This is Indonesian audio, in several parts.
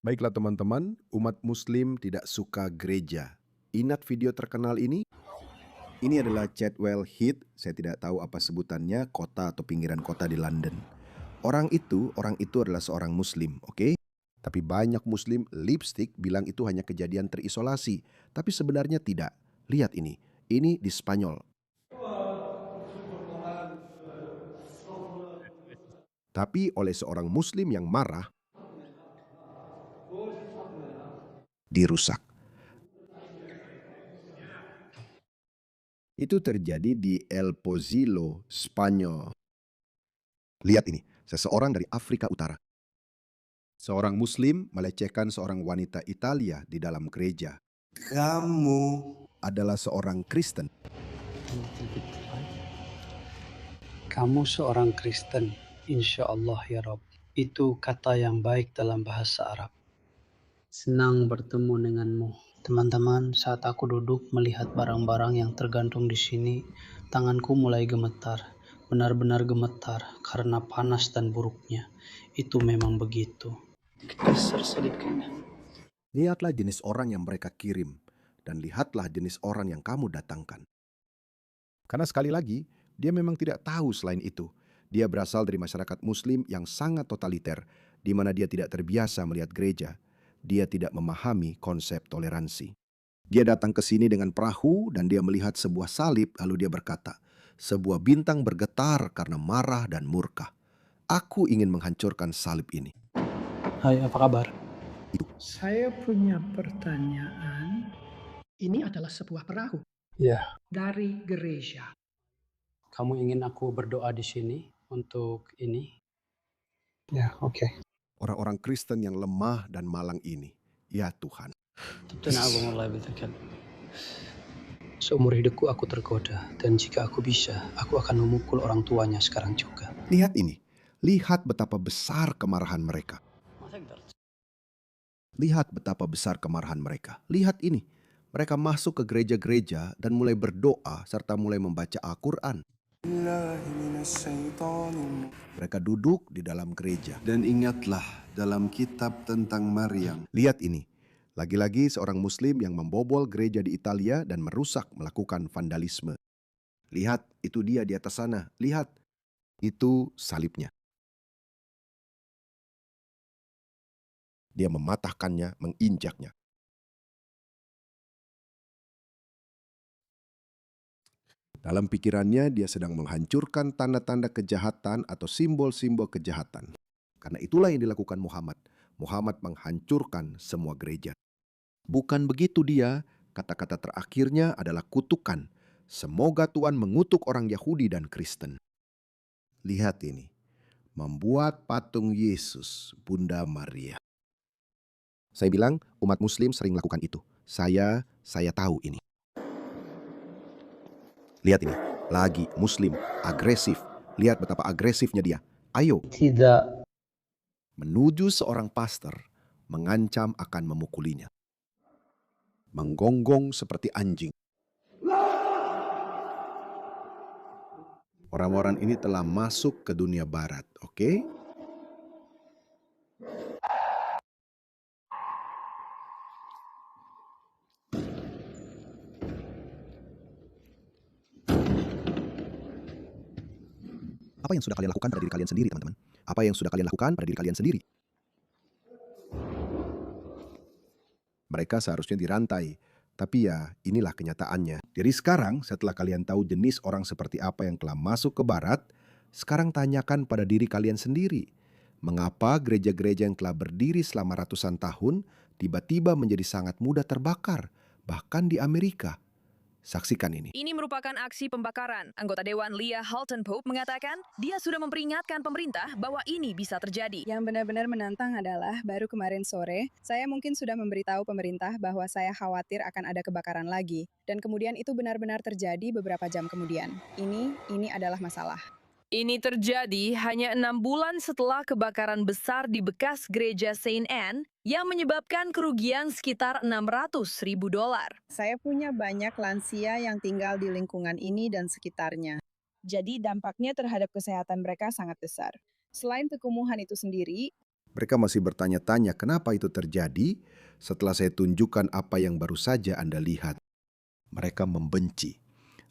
Baiklah teman-teman, umat muslim tidak suka gereja. Ingat video terkenal ini? Ini adalah Chadwell Heath, saya tidak tahu apa sebutannya, kota atau pinggiran kota di London. Orang itu adalah seorang muslim, oke? Tapi banyak muslim lipstick bilang itu hanya kejadian terisolasi. Tapi sebenarnya tidak. Lihat ini di Spanyol. Tapi oleh seorang muslim yang marah, dirusak. Itu terjadi di El Pozuelo, Spanyol. Lihat ini, seseorang dari Afrika Utara. Seorang muslim melecehkan seorang wanita Italia di dalam gereja. Kamu adalah seorang Kristen. Kamu seorang Kristen, insya Allah ya Rob. Itu kata yang baik dalam bahasa Arab. Senang bertemu denganmu. Teman-teman, saat aku duduk melihat barang-barang yang tergantung di sini, tanganku mulai gemetar. Benar-benar gemetar karena panas dan buruknya. Itu memang begitu. Geser sedikit. Lihatlah jenis orang yang mereka kirim, dan lihatlah jenis orang yang kamu datangkan. Karena sekali lagi, dia memang tidak tahu selain itu. Dia berasal dari masyarakat muslim yang sangat totaliter, di mana dia tidak terbiasa melihat gereja. Dia tidak memahami konsep toleransi. Dia datang ke sini dengan perahu dan dia melihat sebuah salib, lalu dia berkata, sebuah bintang bergetar karena marah dan murka. Aku ingin menghancurkan salib ini. Hai, apa kabar? Saya punya pertanyaan. Ini adalah sebuah perahu Ya, dari gereja. kamu ingin aku berdoa di sini untuk ini? Ya, oke. Orang-orang Kristen yang lemah dan malang ini, ya Tuhan. Seumur hidupku aku tergoda, dan jika aku bisa, aku akan memukul orang tuanya sekarang juga. Lihat ini, lihat betapa besar kemarahan mereka. Lihat betapa besar kemarahan mereka. Lihat ini, mereka masuk ke gereja-gereja dan mulai berdoa serta mulai membaca Al-Quran. Mereka duduk di dalam gereja. Dan ingatlah dalam kitab tentang Maryam. Lihat ini, lagi-lagi seorang muslim yang membobol gereja di Italia dan merusak, melakukan vandalisme. Lihat, itu dia di atas sana. Lihat, itu salibnya. Dia mematahkannya, menginjaknya. Dalam pikirannya dia sedang menghancurkan tanda-tanda kejahatan atau simbol-simbol kejahatan. Karena itulah yang dilakukan Muhammad. Muhammad menghancurkan semua gereja. Bukan begitu dia, kata-kata terakhirnya adalah kutukan. Semoga Tuhan mengutuk orang Yahudi dan Kristen. Lihat ini, membuat patung Yesus, Bunda Maria. Saya bilang umat muslim sering melakukan itu. Saya tahu ini. Lihat ini, lagi muslim, agresif. Lihat betapa agresifnya dia. Ayo, Tidak. menuju seorang pastor, mengancam akan memukulinya. Menggonggong seperti anjing. Orang-orang ini telah masuk ke dunia barat, oke? Apa yang sudah kalian lakukan pada diri kalian sendiri, teman-teman? Apa yang sudah kalian lakukan pada diri kalian sendiri? Mereka seharusnya dirantai. Tapi ya, inilah kenyataannya. Jadi sekarang, setelah kalian tahu jenis orang seperti apa yang telah masuk ke barat, sekarang tanyakan pada diri kalian sendiri. Mengapa gereja-gereja yang telah berdiri selama ratusan tahun tiba-tiba menjadi sangat mudah terbakar, bahkan di Amerika? Saksikan ini. Ini merupakan aksi pembakaran. Anggota Dewan Leah Halton Pope mengatakan dia sudah memperingatkan pemerintah bahwa ini bisa terjadi. Yang benar-benar menantang adalah baru kemarin sore, saya mungkin sudah memberitahu pemerintah bahwa saya khawatir akan ada kebakaran lagi. Dan kemudian itu benar-benar terjadi beberapa jam kemudian. Ini adalah masalah. Ini terjadi hanya 6 bulan setelah kebakaran besar di bekas gereja Saint Anne yang menyebabkan kerugian sekitar $600.000. Saya punya banyak lansia yang tinggal di lingkungan ini dan sekitarnya. Jadi dampaknya terhadap kesehatan mereka sangat besar. Selain kekumuhan itu sendiri, Mereka masih bertanya-tanya kenapa itu terjadi setelah saya tunjukkan apa yang baru saja Anda lihat. Mereka membenci.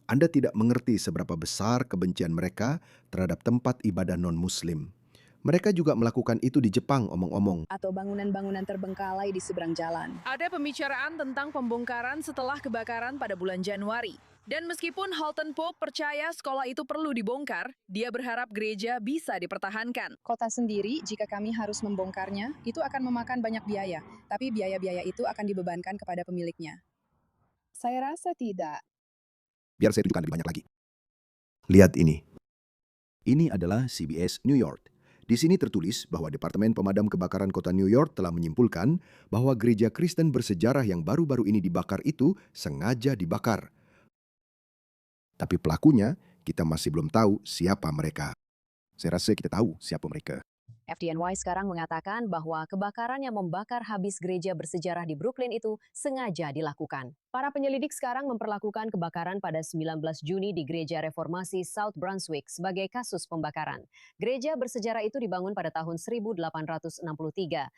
Anda tidak mengerti seberapa besar kebencian mereka terhadap tempat ibadah non-Muslim. Mereka juga melakukan itu di Jepang, omong-omong. Atau bangunan-bangunan terbengkalai di seberang jalan. Ada pembicaraan tentang pembongkaran setelah kebakaran pada bulan Januari. Dan meskipun Halton Pope percaya sekolah itu perlu dibongkar, dia berharap gereja bisa dipertahankan. Kota sendiri, jika kami harus membongkarnya, itu akan memakan banyak biaya, tapi biaya-biaya itu akan dibebankan kepada pemiliknya. Saya rasa tidak. Biar saya tunjukkan lebih banyak lagi. Lihat ini. Ini adalah CBS New York. Di sini tertulis bahwa Departemen Pemadam Kebakaran Kota New York telah menyimpulkan bahwa gereja Kristen bersejarah yang baru-baru ini dibakar itu sengaja dibakar. Tapi pelakunya, kita masih belum tahu siapa mereka. Saya rasa kita tahu siapa mereka. FDNY sekarang mengatakan bahwa kebakaran yang membakar habis gereja bersejarah di Brooklyn itu sengaja dilakukan. Para penyelidik sekarang memperlakukan kebakaran pada 19 Juni di Gereja Reformasi South Brunswick sebagai kasus pembakaran. Gereja bersejarah itu dibangun pada tahun 1863.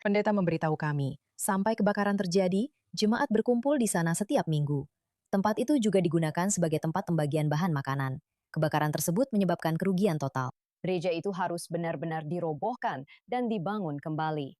Pendeta memberitahu kami, sampai kebakaran terjadi, jemaat berkumpul di sana setiap minggu. Tempat itu juga digunakan sebagai tempat pembagian bahan makanan. Kebakaran tersebut menyebabkan kerugian total. Gereja itu harus benar-benar dirobohkan dan dibangun kembali.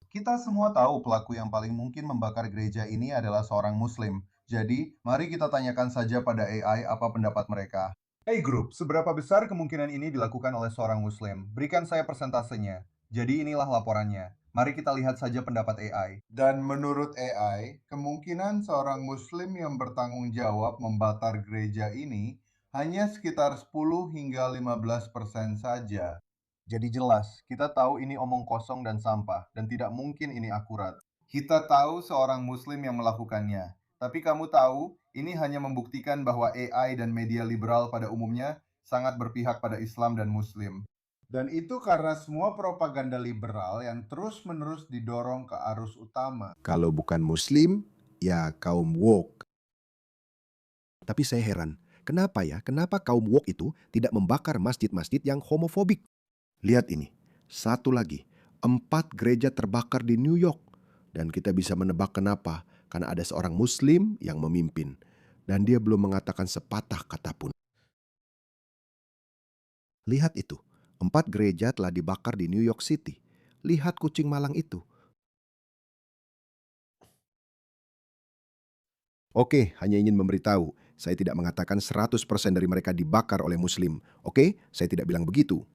Kita semua tahu pelaku yang paling mungkin membakar gereja ini adalah seorang Muslim. Jadi, mari kita tanyakan saja pada AI apa pendapat mereka. Hey grup, seberapa besar kemungkinan ini dilakukan oleh seorang Muslim? Berikan saya persentasenya. Jadi inilah laporannya. Mari kita lihat saja pendapat AI. Dan menurut AI, kemungkinan seorang Muslim yang bertanggung jawab membakar gereja ini hanya sekitar 10 hingga 15% saja. Jadi jelas, kita tahu ini omong kosong dan sampah, dan tidak mungkin ini akurat. Kita tahu seorang Muslim yang melakukannya, tapi kamu tahu, ini hanya membuktikan bahwa AI dan media liberal pada umumnya sangat berpihak pada Islam dan Muslim. Dan itu karena semua propaganda liberal yang terus-menerus didorong ke arus utama. Kalau bukan Muslim, ya kaum woke. Tapi saya heran, kenapa kaum woke itu tidak membakar masjid-masjid yang homofobik? Lihat ini, satu lagi, 4 gereja terbakar di New York. Dan kita bisa menebak kenapa, karena ada seorang Muslim yang memimpin. Dan dia belum mengatakan sepatah kata pun. Lihat itu, 4 gereja telah dibakar di New York City. Lihat kucing malang itu. Oke, hanya ingin memberitahu, saya tidak mengatakan 100% dari mereka dibakar oleh Muslim. Oke, saya tidak bilang begitu.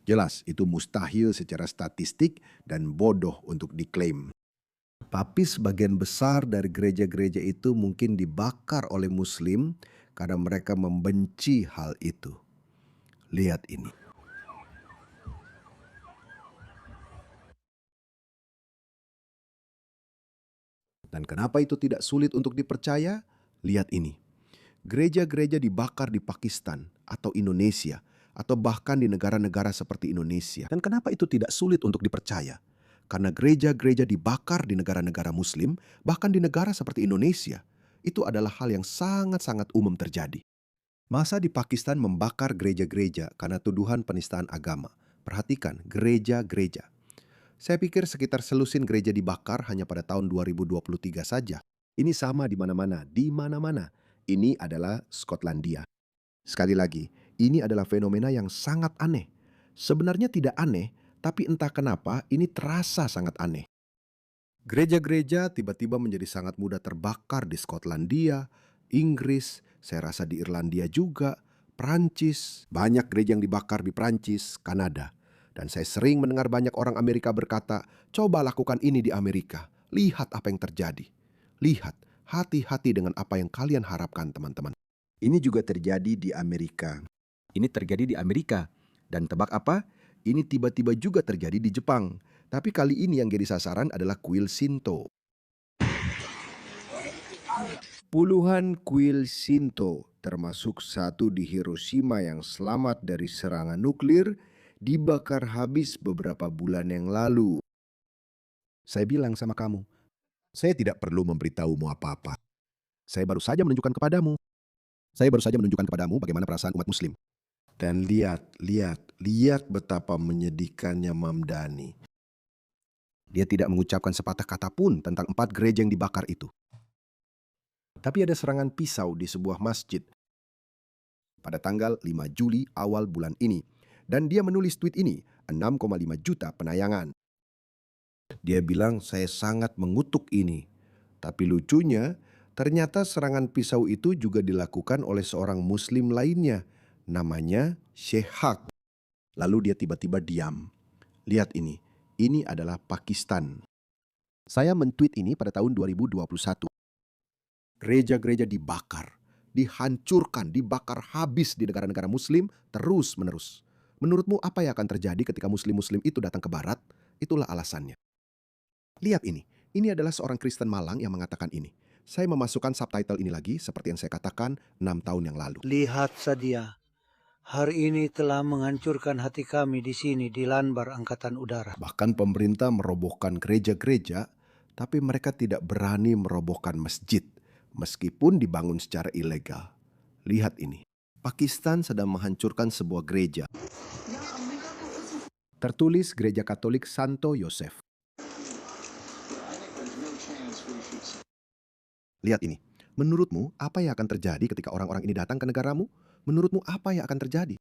Jelas, itu mustahil secara statistik dan bodoh untuk diklaim. Tapi sebagian besar dari gereja-gereja itu mungkin dibakar oleh Muslim karena mereka membenci hal itu. Lihat ini. Dan kenapa itu tidak sulit untuk dipercaya? Lihat ini. Gereja-gereja dibakar di Pakistan atau Indonesia atau bahkan di negara-negara seperti Indonesia. Dan kenapa itu tidak sulit untuk dipercaya? Karena gereja-gereja dibakar di negara-negara Muslim, bahkan di negara seperti Indonesia. Itu adalah hal yang sangat-sangat umum terjadi. Masa di Pakistan membakar gereja-gereja karena tuduhan penistaan agama? Perhatikan, gereja-gereja. Saya pikir sekitar selusin gereja dibakar hanya pada tahun 2023 saja. Ini sama di mana-mana, di mana-mana. Ini adalah Skotlandia. Sekali lagi, ini adalah fenomena yang sangat aneh. Sebenarnya tidak aneh, tapi entah kenapa ini terasa sangat aneh. Gereja-gereja tiba-tiba menjadi sangat mudah terbakar di Skotlandia, Inggris, saya rasa di Irlandia juga, Prancis. Banyak gereja yang dibakar di Prancis, Kanada. Dan saya sering mendengar banyak orang Amerika berkata, coba lakukan ini di Amerika. Lihat apa yang terjadi. Lihat, hati-hati dengan apa yang kalian harapkan, teman-teman. Ini juga terjadi di Amerika. Ini terjadi di Amerika. Dan tebak apa? Ini tiba-tiba juga terjadi di Jepang. Tapi kali ini yang jadi sasaran adalah kuil Shinto. Puluhan kuil Shinto, termasuk satu di Hiroshima yang selamat dari serangan nuklir, dibakar habis beberapa bulan yang lalu. Saya bilang sama kamu, saya tidak perlu memberitahumu apa-apa. Saya baru saja menunjukkan kepadamu. Saya baru saja menunjukkan kepadamu bagaimana perasaan umat Muslim. Dan lihat betapa menyedihkannya Mamdani. Dia tidak mengucapkan sepatah kata pun tentang 4 gereja yang dibakar itu. Tapi ada serangan pisau di sebuah masjid pada tanggal 5 Juli awal bulan ini. Dan dia menulis tweet ini, 6,5 juta penayangan. Dia bilang, saya sangat mengutuk ini. Tapi lucunya, ternyata serangan pisau itu juga dilakukan oleh seorang muslim lainnya. Namanya Sheikh Haq. Lalu dia tiba-tiba diam. Lihat ini adalah Pakistan. Saya men-tweet ini pada tahun 2021. Gereja-gereja dibakar, dihancurkan, dibakar habis di negara-negara muslim terus-menerus. Menurutmu apa yang akan terjadi ketika muslim-muslim itu datang ke barat? Itulah alasannya. Lihat ini adalah seorang Kristen Malang yang mengatakan ini. Saya memasukkan subtitle ini lagi seperti yang saya katakan 6 tahun yang lalu. Lihat saja, hari ini telah menghancurkan hati kami di sini di Lanbar Angkatan Udara. Bahkan pemerintah merobohkan gereja-gereja, tapi mereka tidak berani merobohkan masjid, meskipun dibangun secara ilegal. Lihat ini, Pakistan sedang menghancurkan sebuah gereja. Tertulis Gereja Katolik Santo Yosef. Lihat ini, menurutmu apa yang akan terjadi ketika orang-orang ini datang ke negaramu? Menurutmu apa yang akan terjadi?